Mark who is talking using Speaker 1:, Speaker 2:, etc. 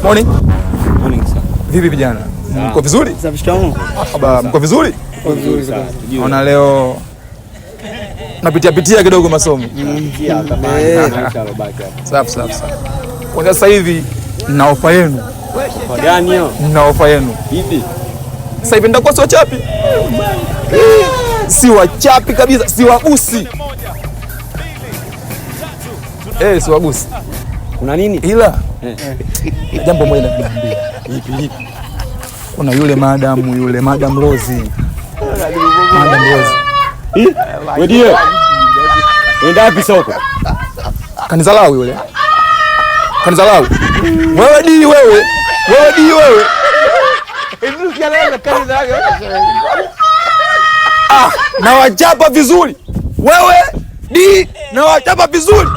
Speaker 1: Morning. Morning sir. Vipi vijana? Mko vizuri? Mko vizuri?
Speaker 2: Vizuri sana.
Speaker 1: Naona leo napitia kidogo masomo. Safi. Kwa sasa hivi na ofa yenu.
Speaker 2: Kwa gani hiyo?
Speaker 1: Na ofa yenu.
Speaker 2: Hivi.
Speaker 1: Sasa hivi ndakuwa si wachapi. Si wachapi kabisa, si wagusi. Si wagusi.
Speaker 2: Kuna nini?
Speaker 1: Ila jambo moja nakuambia. Ipi? Kuna yule madam Rozi. Madam Rozi.
Speaker 2: Wewe unaenda wapi soko?
Speaker 1: Kanizalau yule. Kanizalau. Wewe di wewe. Na wachapa vizuri. Wewe di na wachapa vizuri.